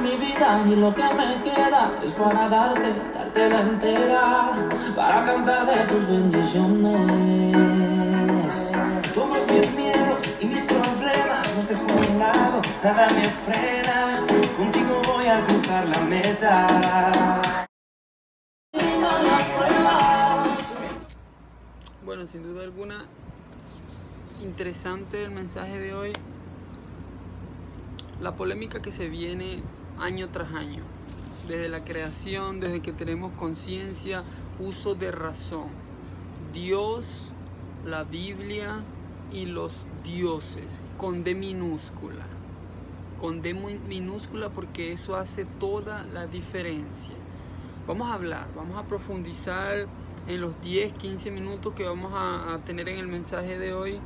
mi vida y lo que me queda es para darte la entera, para cantar de tus bendiciones. Todos mis miedos y mis problemas los dejo a un lado, nada me frena, contigo voy a cruzar la meta. Bueno, sin duda alguna, interesante el mensaje de hoy. La polémica que se viene año tras año, desde la creación, desde que tenemos conciencia, uso de razón. Dios, la Biblia y los dioses, con D minúscula. Con D minúscula porque eso hace toda la diferencia. Vamos a hablar, vamos a profundizar en los 10-15 minutos que vamos a tener en el mensaje de hoy.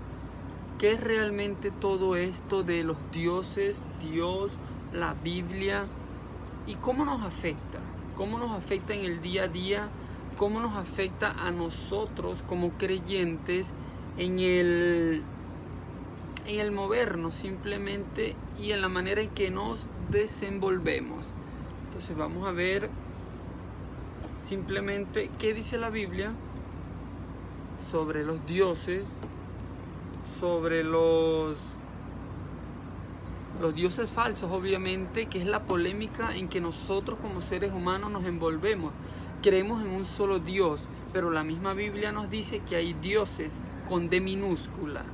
¿Qué es realmente todo esto de los dioses, Dios, la Biblia? ¿Y cómo nos afecta? ¿Cómo nos afecta en el día a día? ¿Cómo nos afecta a nosotros como creyentes en el movernos simplemente y en la manera en que nos desenvolvemos? Entonces vamos a ver simplemente qué dice la Biblia sobre los dioses, sobre los dioses falsos, obviamente, que es la polémica en que nosotros como seres humanos nos envolvemos. Creemos en un solo Dios, pero la misma Biblia nos dice que hay dioses con D minúscula,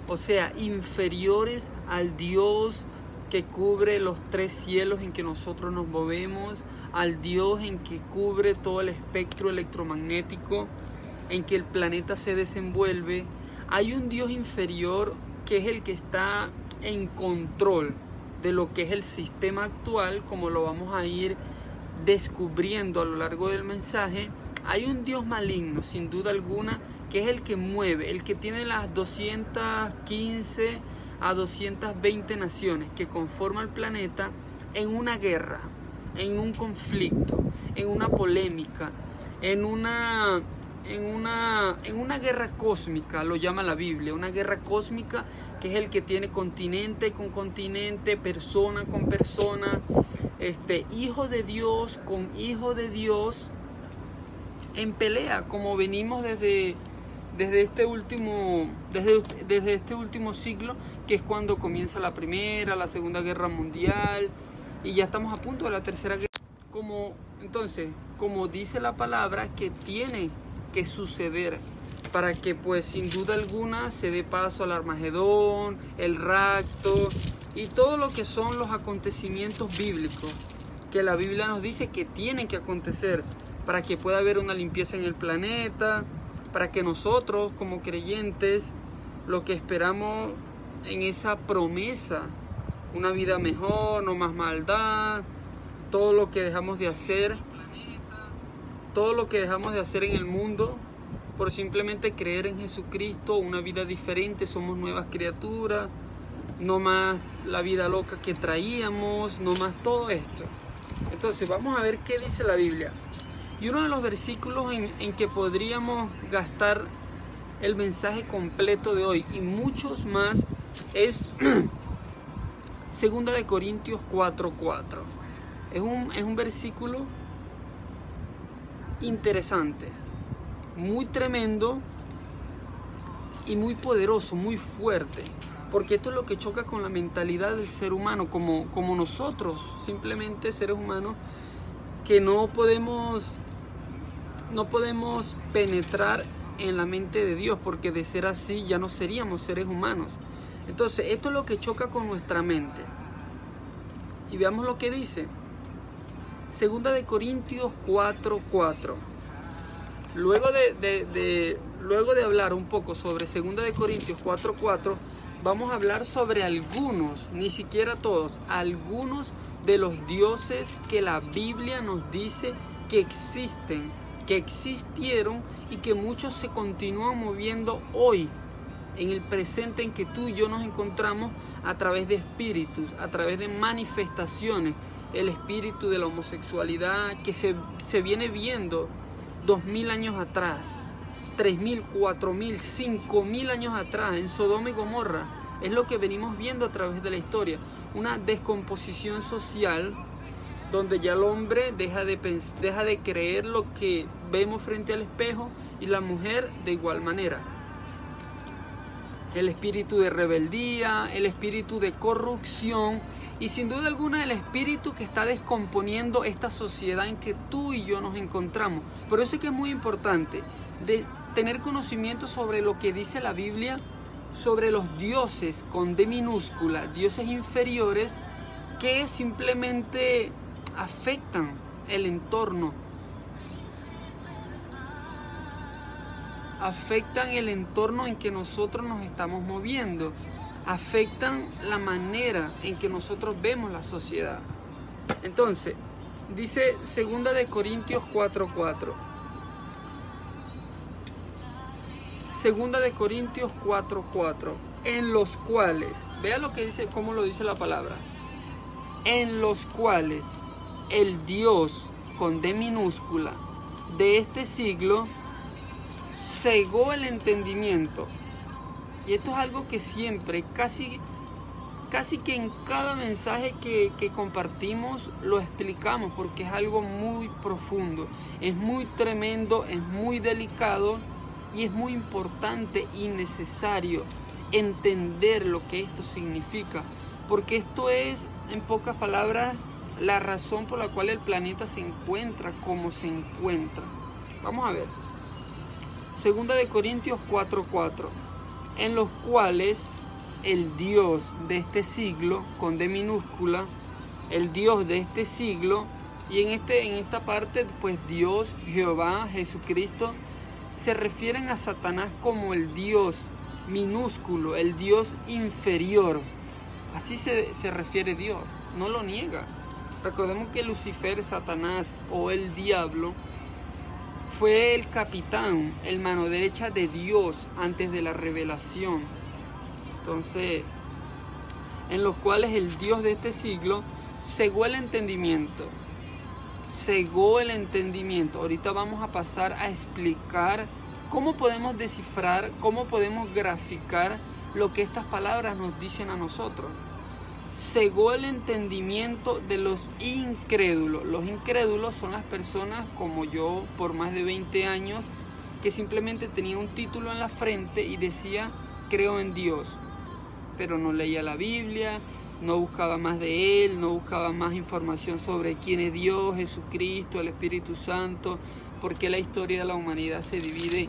o sea, inferiores al Dios que cubre los 3 cielos en que nosotros nos movemos, al Dios en que cubre todo el espectro electromagnético en que el planeta se desenvuelve. Hay un Dios inferior que es el que está en control de lo que es el sistema actual, como lo vamos a ir descubriendo a lo largo del mensaje. Hay un Dios maligno, sin duda alguna, que es el que mueve, el que tiene las 215 a 220 naciones que conforman el planeta en una guerra, en un conflicto, en una polémica, en una guerra cósmica, lo llama la Biblia, una guerra cósmica, que es el que tiene continente con continente, persona con persona, hijo de Dios con hijo de Dios, en pelea, como venimos desde este último siglo, que es cuando comienza la Primera, la Segunda Guerra Mundial, y ya estamos a punto de la Tercera Guerra. Entonces, como dice la palabra, que tiene que suceder para que, pues, sin duda alguna se dé paso al Armagedón, el rapto y todo lo que son los acontecimientos bíblicos que la Biblia nos dice que tienen que acontecer para que pueda haber una limpieza en el planeta, para que nosotros como creyentes lo que esperamos en esa promesa, una vida mejor, no más maldad, todo lo que dejamos de hacer en el mundo por simplemente creer en Jesucristo, una vida diferente, somos nuevas criaturas, no más la vida loca que traíamos, no más todo esto. Entonces vamos a ver qué dice la Biblia. Y uno de los versículos en que podríamos gastar el mensaje completo de hoy y muchos más es 2 de Corintios 4:4. Es un versículo interesante, muy tremendo y muy poderoso, muy fuerte, porque esto es lo que choca con la mentalidad del ser humano, como nosotros, simplemente seres humanos, que no podemos penetrar en la mente de Dios, porque de ser así ya no seríamos seres humanos. Entonces esto es lo que choca con nuestra mente. Y veamos lo que dice 2 de Corintios 4:4. Luego de hablar un poco sobre 2 de Corintios 4:4, vamos a hablar sobre algunos, ni siquiera todos, algunos de los dioses que la Biblia nos dice que existen, que existieron y que muchos se continúan moviendo hoy, en el presente en que tú y yo nos encontramos, a través de espíritus, a través de manifestaciones. El espíritu de la homosexualidad que se viene viendo 2000 años atrás, 3000, 4000, 5000 años atrás en Sodoma y Gomorra. Es lo que venimos viendo a través de la historia. una descomposición social donde ya el hombre deja de creer lo que vemos frente al espejo y la mujer de igual manera. El espíritu de rebeldía, el espíritu de corrupción y sin duda alguna el espíritu que está descomponiendo esta sociedad en que tú y yo nos encontramos. Por eso es que es muy importante de tener conocimiento sobre lo que dice la Biblia, sobre los dioses con D minúscula, dioses inferiores que simplemente afectan el entorno. Afectan el entorno en que nosotros nos estamos moviendo. Afectan la manera en que nosotros vemos la sociedad. Entonces, dice 2 de Corintios 4:4. 2 de Corintios 4:4. En los cuales, vea lo que dice, cómo lo dice la palabra. En los cuales el Dios con D minúscula de este siglo cegó el entendimiento. Y esto es algo que siempre, casi que en cada mensaje que compartimos lo explicamos, porque es algo muy profundo, es muy tremendo, es muy delicado y es muy importante y necesario entender lo que esto significa, porque esto es, en pocas palabras, la razón por la cual el planeta se encuentra como se encuentra. Vamos a ver. 2 de Corintios 4:4. En los cuales el Dios de este siglo, con D minúscula, el Dios de este siglo, y en esta parte, pues Dios, Jehová, Jesucristo, se refieren a Satanás como el Dios minúsculo, el Dios inferior. Así se refiere Dios, no lo niega. Recordemos que Lucifer, Satanás o el diablo fue el capitán, el mano derecha de Dios antes de la revelación. Entonces, en los cuales el Dios de este siglo cegó el entendimiento. Cegó el entendimiento. Ahorita vamos a pasar a explicar cómo podemos descifrar, cómo podemos graficar lo que estas palabras nos dicen a nosotros. Cegó el entendimiento de los incrédulos. Los incrédulos son las personas como yo por más de 20 años que simplemente tenía un título en la frente y decía creo en Dios, pero no leía la Biblia, no buscaba más de Él, no buscaba más información sobre quién es Dios, Jesucristo, el Espíritu Santo, por qué la historia de la humanidad se divide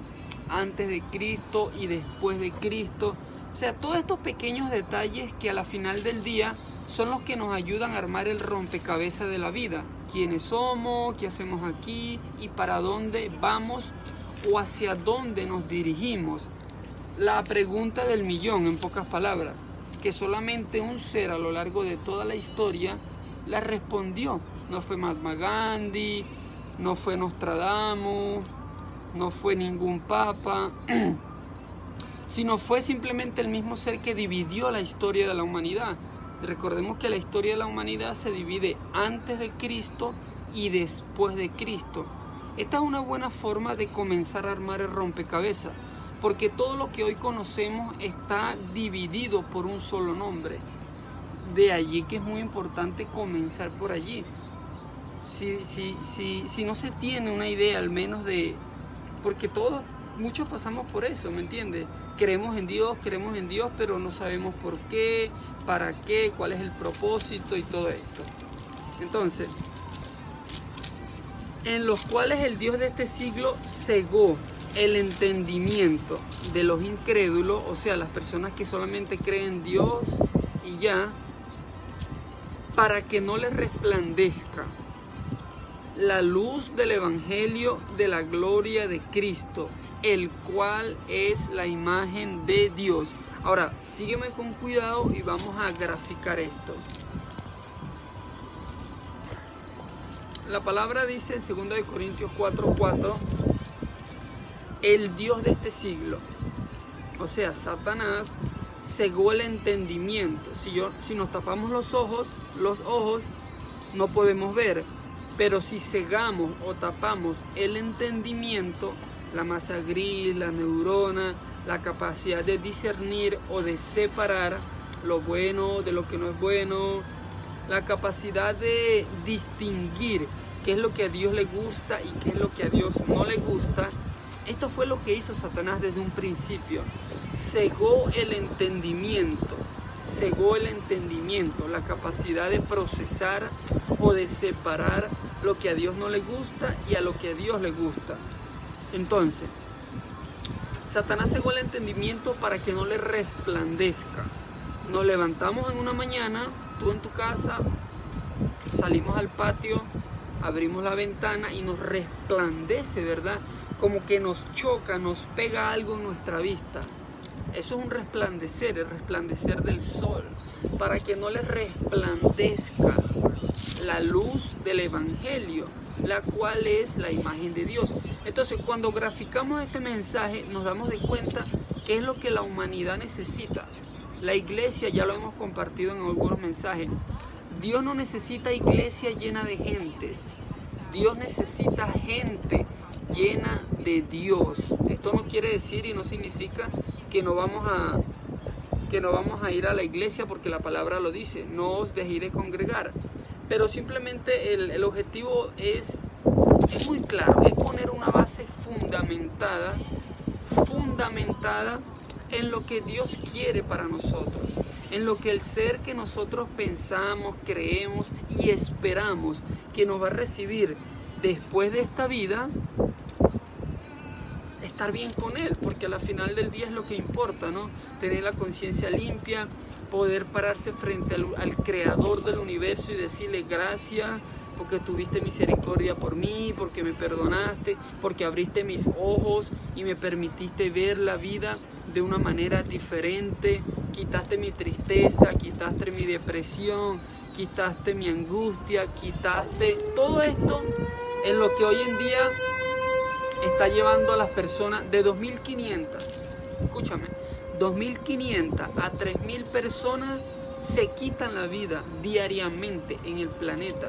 antes de Cristo y después de Cristo. O sea, todos estos pequeños detalles que a la final del día son los que nos ayudan a armar el rompecabezas de la vida. ¿Quiénes somos? ¿Qué hacemos aquí? ¿Y para dónde vamos? ¿O hacia dónde nos dirigimos? La pregunta del millón, en pocas palabras, que solamente un ser a lo largo de toda la historia la respondió. No fue Mahatma Gandhi, no fue Nostradamus, no fue ningún papa, sino fue simplemente el mismo ser que dividió la historia de la humanidad. Recordemos que la historia de la humanidad se divide antes de Cristo y después de Cristo. Esta es una buena forma de comenzar a armar el rompecabezas, porque todo lo que hoy conocemos está dividido por un solo nombre. De allí que es muy importante comenzar por allí. Si no se tiene una idea al menos de... Porque muchos pasamos por eso, ¿me entiendes? Creemos en Dios, pero no sabemos por qué, para qué, cuál es el propósito y todo esto. Entonces, en los cuales el Dios de este siglo cegó el entendimiento de los incrédulos, o sea, las personas que solamente creen en Dios y ya, para que no les resplandezca la luz del Evangelio de la gloria de Cristo, el cual es la imagen de Dios. Ahora, sígueme con cuidado y vamos a graficar esto. La palabra dice en 2 de Corintios 4:4, el Dios de este siglo, o sea, Satanás, cegó el entendimiento. Si nos tapamos los ojos no podemos ver, pero si cegamos o tapamos el entendimiento, la masa gris, la neurona, la capacidad de discernir o de separar, lo bueno de lo que no es bueno, la capacidad de distinguir qué es lo que a Dios le gusta y qué es lo que a Dios no le gusta. Esto fue lo que hizo Satanás desde un principio. Cegó el entendimiento, la capacidad de procesar o de separar lo que a Dios no le gusta y a lo que a Dios le gusta. Entonces, Satanás cegó el entendimiento para que no le resplandezca. Nos levantamos en una mañana, tú en tu casa, salimos al patio, abrimos la ventana y nos resplandece, ¿verdad? Como que nos choca, nos pega algo en nuestra vista. Eso es un resplandecer, el resplandecer del sol, para que no le resplandezca la luz del Evangelio, la cual es la imagen de Dios. Entonces, cuando graficamos este mensaje, nos damos de cuenta qué es lo que la humanidad necesita. La iglesia, ya lo hemos compartido en algunos mensajes, Dios no necesita iglesia llena de gentes. Dios necesita gente llena de Dios. Esto no quiere decir y no significa que no vamos a ir a la iglesia, porque la palabra lo dice, no os dejéis de congregar. Pero simplemente el objetivo es muy claro, es poner una base fundamentada en lo que Dios quiere para nosotros, en lo que el ser que nosotros pensamos, creemos y esperamos que nos va a recibir después de esta vida, estar bien con Él, porque a la final del día es lo que importa, ¿no? Tener la conciencia limpia, poder pararse frente al Creador del universo y decirle gracias porque tuviste misericordia por mí, porque me perdonaste, porque abriste mis ojos y me permitiste ver la vida de una manera diferente, quitaste mi tristeza, quitaste mi depresión, quitaste mi angustia, quitaste todo esto en lo que hoy en día está llevando a las personas de 2.500, escúchame, 2.500 a 3.000 personas se quitan la vida diariamente en el planeta.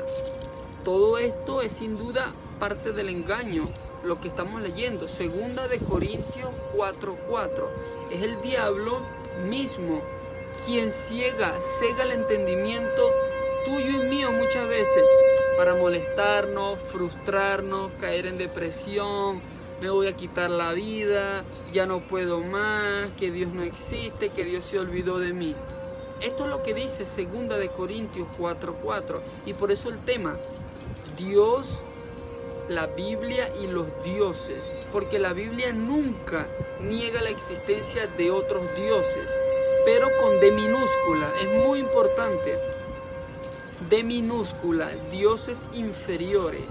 Todo esto es sin duda parte del engaño, lo que estamos leyendo, 2 Corintios 4:4. Es el diablo mismo quien cega el entendimiento tuyo y mío muchas veces para molestarnos, frustrarnos, caer en depresión, me voy a quitar la vida, ya no puedo más, que Dios no existe, que Dios se olvidó de mí. Esto es lo que dice 2 Corintios 4:4, y por eso el tema, Dios, la Biblia y los dioses, porque la Biblia nunca niega la existencia de otros dioses, pero con D minúscula, es muy importante, D minúscula, dioses inferiores,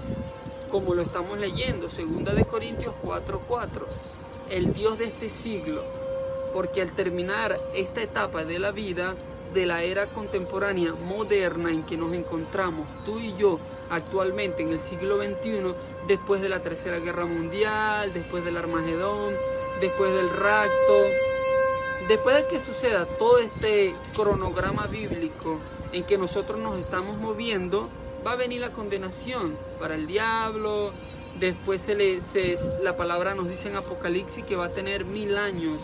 como lo estamos leyendo, 2 Corintios 4:4, el Dios de este siglo, porque al terminar esta etapa de la vida, de la era contemporánea moderna en que nos encontramos tú y yo actualmente en el siglo XXI, después de la Tercera Guerra Mundial, después del Armagedón, después del rapto, después de que suceda todo este cronograma bíblico en que nosotros nos estamos moviendo, va a venir la condenación para el diablo. Después la palabra nos dice en Apocalipsis que va a tener 1000 años,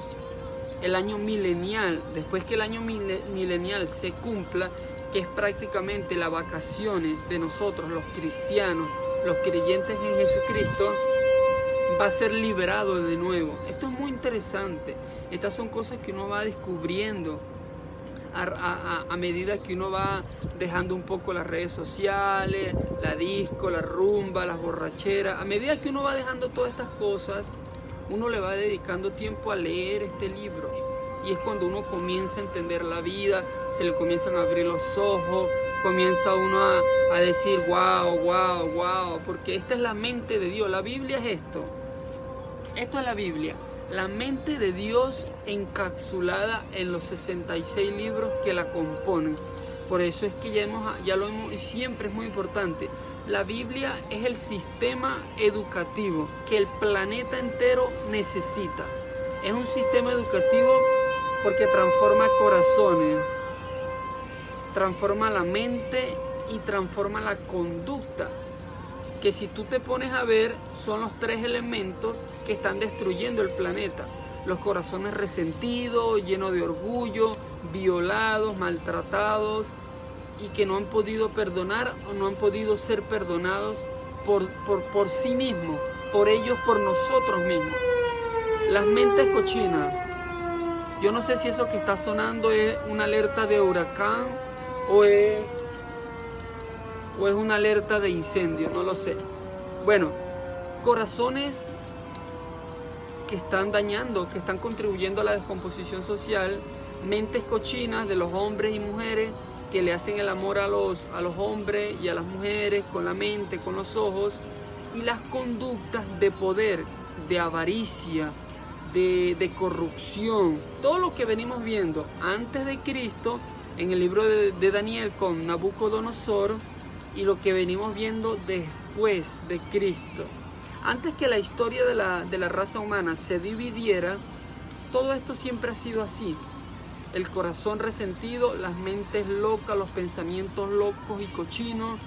el año milenial. Después que el año milenial se cumpla, que es prácticamente las vacaciones de nosotros los cristianos, los creyentes en Jesucristo, va a ser liberado de nuevo. Esto es muy interesante. Estas son cosas que uno va descubriendo a medida que uno va dejando un poco las redes sociales, la disco, la rumba, las borracheras. A medida que uno va dejando todas estas cosas, uno le va dedicando tiempo a leer este libro, y es cuando uno comienza a entender la vida, se le comienzan a abrir los ojos, comienza uno a decir wow, porque esta es la mente de Dios. La Biblia es esto es la Biblia, la mente de Dios encapsulada en los 66 libros que la componen. Por eso es que ya lo hemos, y siempre es muy importante. La Biblia es el sistema educativo que el planeta entero necesita. Es un sistema educativo porque transforma corazones, transforma la mente y transforma la conducta. Que si tú te pones a ver, son los 3 elementos que están destruyendo el planeta. los corazones resentidos, llenos de orgullo, violados, maltratados y que no han podido perdonar o no han podido ser perdonados por sí mismos, por ellos, por nosotros mismos. Las mentes cochinas. Yo no sé si eso que está sonando es una alerta de huracán o es una alerta de incendio, no lo sé. Bueno, corazones que están dañando, que están contribuyendo a la descomposición social, mentes cochinas de los hombres y mujeres que le hacen el amor a los hombres y a las mujeres con la mente, con los ojos, y las conductas de poder, de avaricia, de corrupción, todo lo que venimos viendo antes de Cristo en el libro de Daniel con Nabucodonosor y lo que venimos viendo después de Cristo. Antes que la historia de la raza humana se dividiera, todo esto siempre ha sido así. El corazón resentido, las mentes locas, los pensamientos locos y cochinos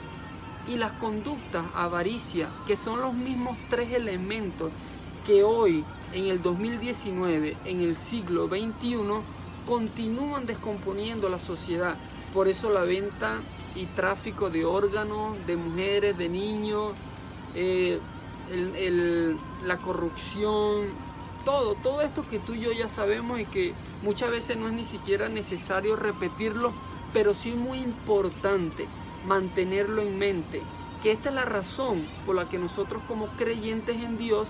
y las conductas, avaricia, que son los mismos tres elementos que hoy, en el 2019, en el siglo XXI, continúan descomponiendo la sociedad. Por eso la venta y tráfico de órganos, de mujeres, de niños, la corrupción, todo esto que tú y yo ya sabemos y que muchas veces no es ni siquiera necesario repetirlo, pero sí muy importante mantenerlo en mente, que esta es la razón por la que nosotros como creyentes en Dios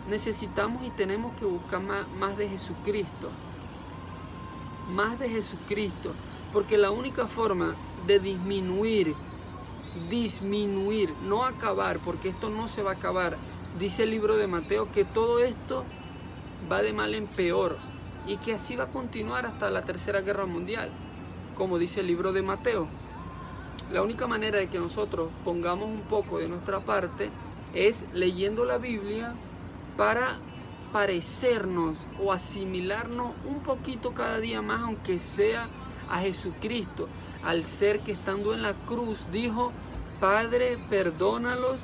necesitamos y tenemos que buscar más de Jesucristo, porque la única forma de disminuir, no acabar, porque esto no se va a acabar. Dice el libro de Mateo que todo esto va de mal en peor y que así va a continuar hasta la Tercera Guerra Mundial, como dice el libro de Mateo. La única manera de que nosotros pongamos un poco de nuestra parte es leyendo la Biblia para parecernos o asimilarnos un poquito cada día más, aunque sea a Jesucristo, al ser que estando en la cruz dijo: Padre, perdónalos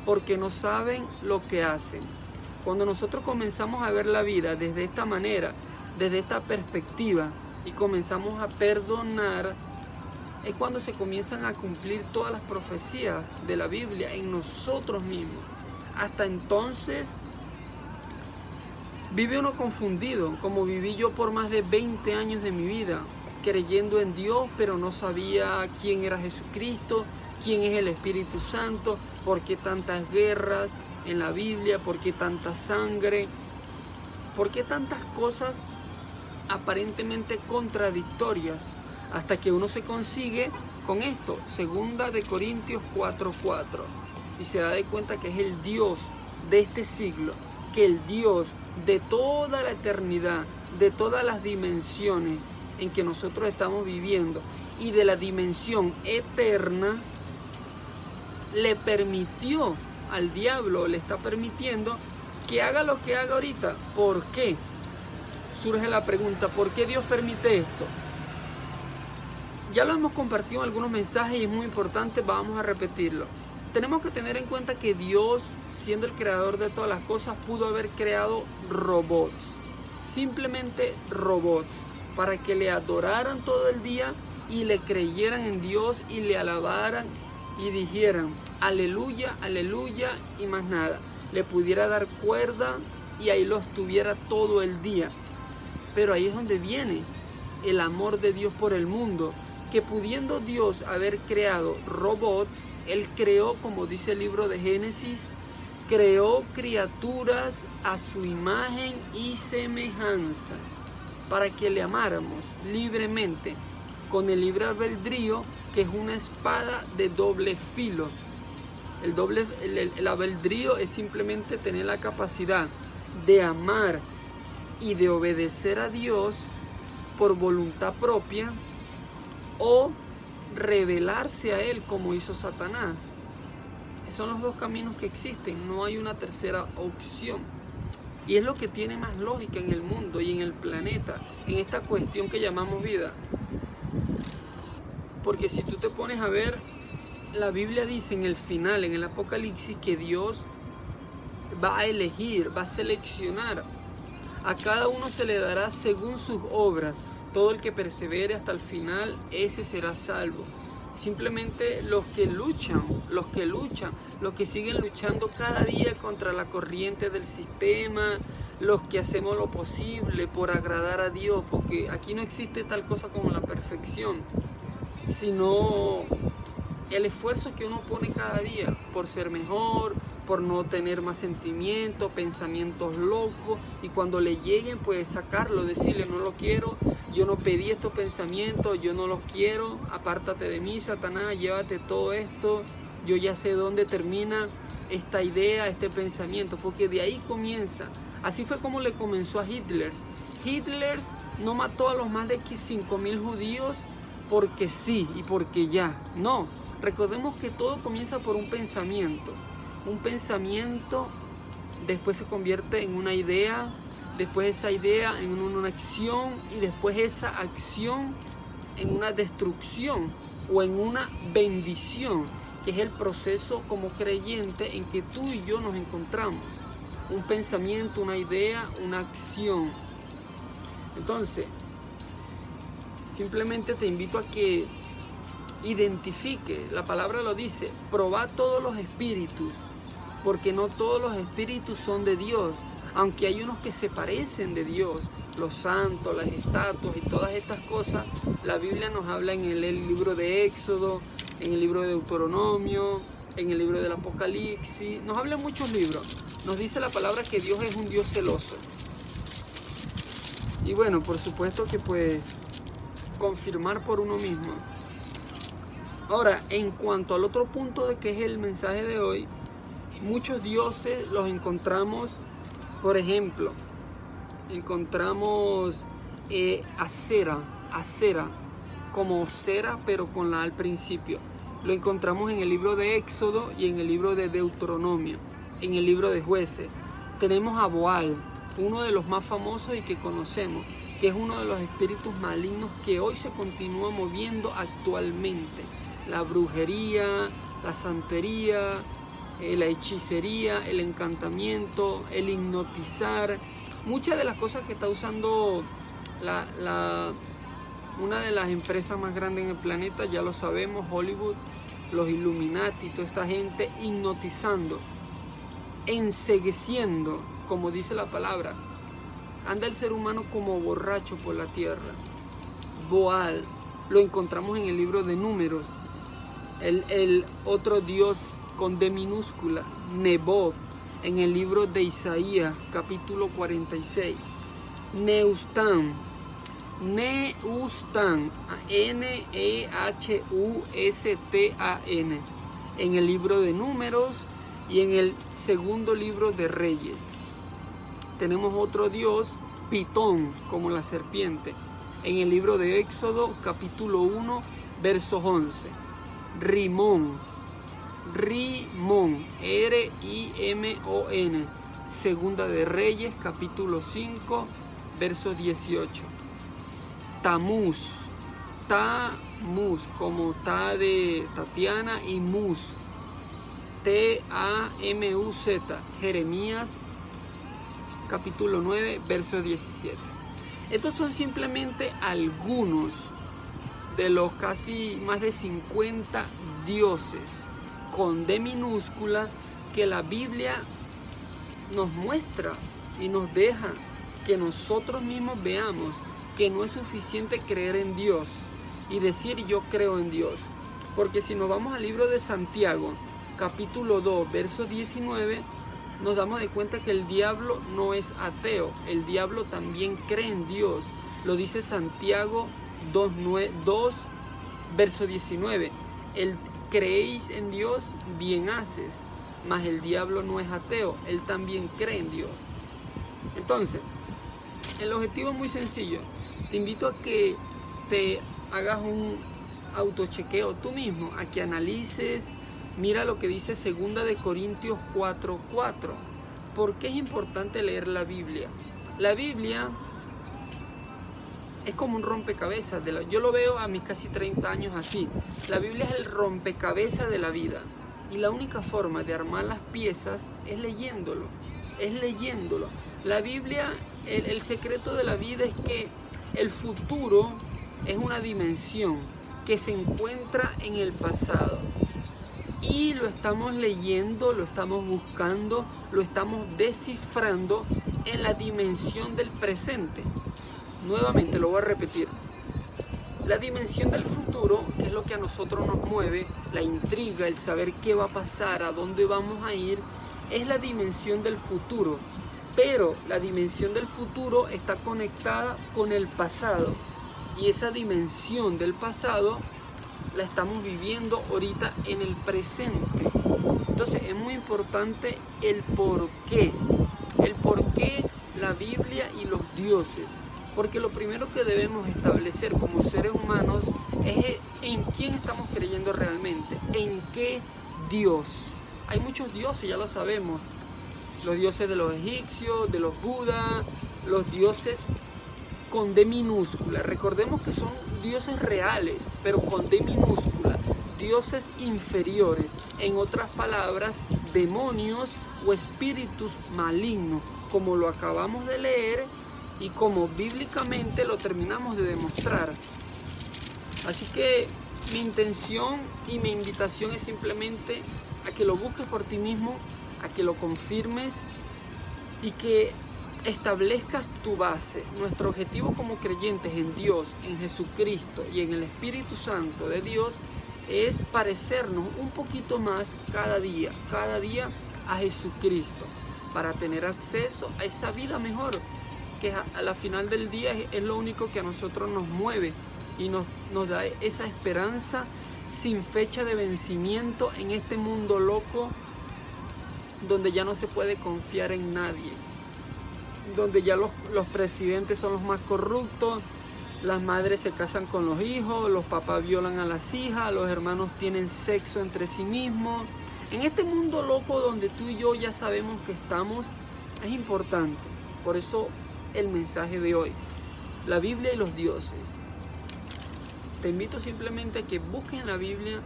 porque no saben lo que hacen. Cuando nosotros comenzamos a ver la vida desde esta manera, desde esta perspectiva, y comenzamos a perdonar, es cuando se comienzan a cumplir todas las profecías de la Biblia en nosotros mismos. Hasta entonces vive uno confundido, como viví yo por más de 20 años de mi vida, creyendo en Dios, pero no sabía quién era Jesucristo, quién es el Espíritu Santo, por qué tantas guerras en la Biblia, por qué tanta sangre, por qué tantas cosas aparentemente contradictorias, hasta que uno se consigue con esto, 2 de Corintios 4:4, y se da de cuenta que es el Dios de este siglo, que el Dios de toda la eternidad, de todas las dimensiones en que nosotros estamos viviendo y de la dimensión eterna, le permitió al diablo, le está permitiendo que haga lo que haga ahorita. ¿Por qué? Surge la pregunta, ¿por qué Dios permite esto? Ya lo hemos compartido en algunos mensajes y es muy importante, vamos a repetirlo. Tenemos que tener en cuenta que Dios, siendo el creador de todas las cosas, pudo haber creado robots, simplemente robots, para que le adoraran todo el día y le creyeran en Dios y le alabaran y dijeran aleluya, aleluya y más nada. Le pudiera dar cuerda y ahí los tuviera todo el día. Pero ahí es donde viene el amor de Dios por el mundo, que pudiendo Dios haber creado robots, Él creó, como dice el libro de Génesis, creó criaturas a su imagen y semejanza, para que le amáramos libremente, con el libre albedrío, que es una espada de doble filo. El albedrío es simplemente tener la capacidad de amar y de obedecer a Dios por voluntad propia, o rebelarse a Él como hizo Satanás. Son los dos caminos que existen, no hay una tercera opción. Y es lo que tiene más lógica en el mundo y en el planeta, en esta cuestión que llamamos vida. Porque si tú te pones a ver, la Biblia dice en el final, en el Apocalipsis, que Dios va a elegir, va a seleccionar A cada uno se le dará según sus obras. Todo el que persevere hasta el final, ese será salvo. Simplemente los que luchan, los que siguen luchando cada día contra la corriente del sistema, los que hacemos lo posible por agradar a Dios, porque aquí no existe tal cosa como la perfección, sino el esfuerzo que uno pone cada día por ser mejor, por no tener más sentimientos, pensamientos locos, y cuando le lleguen pues sacarlo, decirle no lo quiero, yo no pedí estos pensamientos, yo no los quiero, apártate de mí, Satanás, llévate todo esto, yo ya sé dónde termina esta idea, este pensamiento, porque de ahí comienza. Así fue como le comenzó a Hitler. Hitler no mató a los más de 5.000 judíos porque sí y porque ya, no. Recordemos que todo comienza por un pensamiento después se convierte en una idea, después esa idea en una acción y después esa acción en una destrucción o en una bendición, que es el proceso como creyente en que tú y yo nos encontramos. Un pensamiento, una idea, una acción. Entonces, simplemente te invito a que identifique, la palabra lo dice, probad todos los espíritus, porque no todos los espíritus son de Dios, aunque hay unos que se parecen de Dios, los santos, las estatuas y todas estas cosas. La Biblia nos habla en el libro de Éxodo, en el libro de Deuteronomio, en el libro del Apocalipsis, nos habla en muchos libros. Nos dice la palabra que Dios es un Dios celoso. Y bueno, por supuesto que pues confirmar por uno mismo. Ahora, en cuanto al otro punto de que es el mensaje de hoy, muchos dioses los encontramos, por ejemplo, encontramos Acera como cera pero con la A al principio. Lo encontramos en el libro de Éxodo y en el libro de Deuteronomio, en el libro de Jueces. Tenemos a Boal, uno de los más famosos y que conocemos, que es uno de los espíritus malignos que hoy se continúa moviendo actualmente. La brujería, la santería, la hechicería, el encantamiento, el hipnotizar, muchas de las cosas que está usando una de las empresas más grandes en el planeta, ya lo sabemos, Hollywood, los Illuminati, toda esta gente hipnotizando, encegueciendo, como dice la palabra. Anda el ser humano como borracho por la tierra. Boal lo encontramos en el libro de Números. El otro dios con D minúscula, Nebo, en el libro de Isaías, capítulo 46. Neustan, Nehustan, en el libro de Números y en el segundo libro de Reyes. Tenemos otro dios, Pitón, como la serpiente, en el libro de Éxodo, capítulo 1, versos 11. Rimón, R-I-M-O-N, segunda de Reyes, capítulo 5, verso 18. Tamuz, como Ta de Tatiana y Muz, T-A-M-U-Z, Jeremías, capítulo 9, verso 17. Estos son simplemente algunos de los casi más de 50 dioses con D minúscula que la Biblia nos muestra y nos deja que nosotros mismos veamos que no es suficiente creer en Dios y decir yo creo en Dios, porque si nos vamos al libro de Santiago, capítulo 2, verso 19, nos damos de cuenta que el diablo no es ateo, el diablo también cree en Dios. Lo dice Santiago 2, verso 19. El creéis en Dios, bien haces, mas el diablo no es ateo, él también cree en Dios. Entonces, el objetivo es muy sencillo. Te invito a que te hagas un autochequeo tú mismo, a que analices. Mira lo que dice 2 Corintios 4:4. ¿Por qué es importante leer la Biblia? La Biblia es como un rompecabezas. Yo lo veo a mis casi 30 años así. La Biblia es el rompecabezas de la vida. Y la única forma de armar las piezas es leyéndolo. es leyéndolo. La Biblia, el secreto de la vida es que el futuro es una dimensión que se encuentra en el pasado. Y lo estamos leyendo, lo estamos buscando, lo estamos descifrando en la dimensión del presente. Nuevamente lo voy a repetir. La dimensión del futuro, que es lo que a nosotros nos mueve, la intriga, el saber qué va a pasar, a dónde vamos a ir, es la dimensión del futuro. Pero la dimensión del futuro está conectada con el pasado. Y esa dimensión del pasado la estamos viviendo ahorita en el presente. Entonces es muy importante el por qué la Biblia y los dioses. Porque lo primero que debemos establecer como seres humanos es en quién estamos creyendo realmente, en qué Dios. Hay muchos dioses, ya lo sabemos. Los dioses de los egipcios, de los budas, los dioses con D minúscula. Recordemos que son dioses reales, pero con D minúscula. Dioses inferiores. En otras palabras, demonios o espíritus malignos, como lo acabamos de leer y como bíblicamente lo terminamos de demostrar. Así que mi intención y mi invitación es simplemente a que lo busques por ti mismo, a que lo confirmes y que establezcas tu base. Nuestro objetivo como creyentes en Dios, en Jesucristo y en el Espíritu Santo de Dios es parecernos un poquito más cada día a Jesucristo, para tener acceso a esa vida mejor, que a la final del día es lo único que a nosotros nos mueve y nos da esa esperanza sin fecha de vencimiento en este mundo loco donde ya no se puede confiar en nadie, donde ya los presidentes son los más corruptos, las madres se casan con los hijos, los papás violan a las hijas, los hermanos tienen sexo entre sí mismos. En este mundo loco donde tú y yo ya sabemos que estamos, es importante. Por eso el mensaje de hoy, la Biblia y los dioses. Te invito simplemente a que busques en la Biblia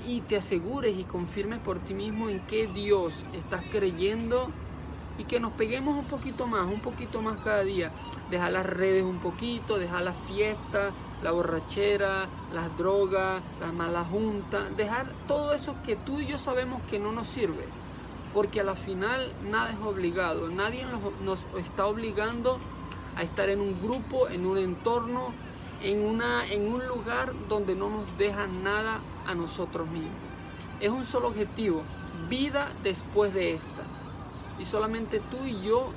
y te asegures y confirmes por ti mismo en qué Dios estás creyendo, y que nos peguemos un poquito más cada día. Dejar las redes un poquito, dejar la fiesta, la borrachera, las drogas, las malas juntas, dejar todo eso que tú y yo sabemos que no nos sirve, porque a la final nada es obligado, nadie nos está obligando a estar en un grupo, en un entorno, en un lugar donde no nos deja nada a nosotros mismos. Es un solo objetivo, vida después de esta. Y solamente tú y yo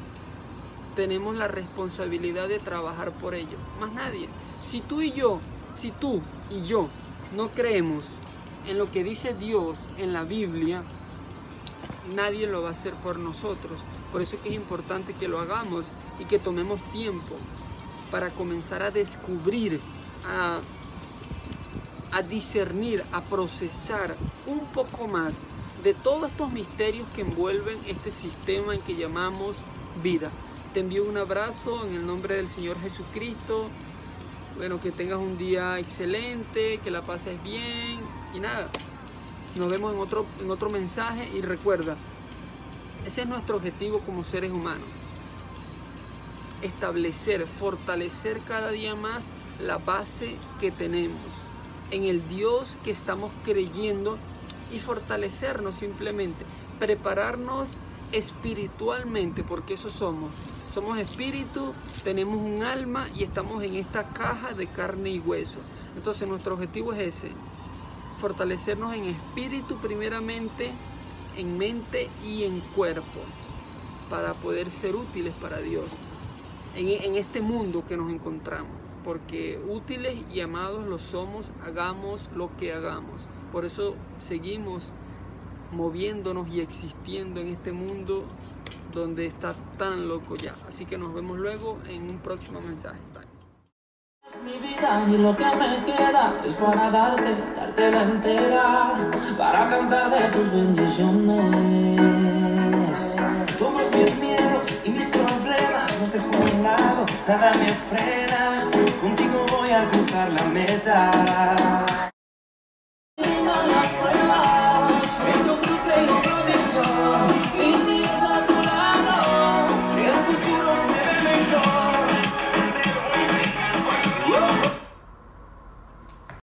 tenemos la responsabilidad de trabajar por ello, más nadie. Si tú y yo no creemos en lo que dice Dios en la Biblia, nadie lo va a hacer por nosotros. Por eso es que es importante que lo hagamos y que tomemos tiempo para comenzar a descubrir, a discernir, a procesar un poco más de todos estos misterios que envuelven este sistema en que llamamos vida. Te envío un abrazo en el nombre del Señor Jesucristo. Bueno, que tengas un día excelente, que la pases bien y nada. Nos vemos en otro mensaje y recuerda, ese es nuestro objetivo como seres humanos. Establecer, fortalecer cada día más la base que tenemos en el Dios que estamos creyendo y fortalecernos simplemente, prepararnos espiritualmente, porque eso somos espíritu, tenemos un alma y estamos en esta caja de carne y hueso. Entonces nuestro objetivo es ese, fortalecernos en espíritu primeramente, en mente y en cuerpo, para poder ser útiles para Dios en este mundo que nos encontramos, porque útiles y amados lo somos, hagamos lo que hagamos. Por eso seguimos moviéndonos y existiendo en este mundo donde está tan loco ya. Así que nos vemos luego en un próximo mensaje. Bye. Mi vida y lo que me queda es para dártela entera, para cantar de tus bendiciones. Todos mis miedos y mis problemas los dejo a un lado, nada me frena, contigo voy a cruzar la meta.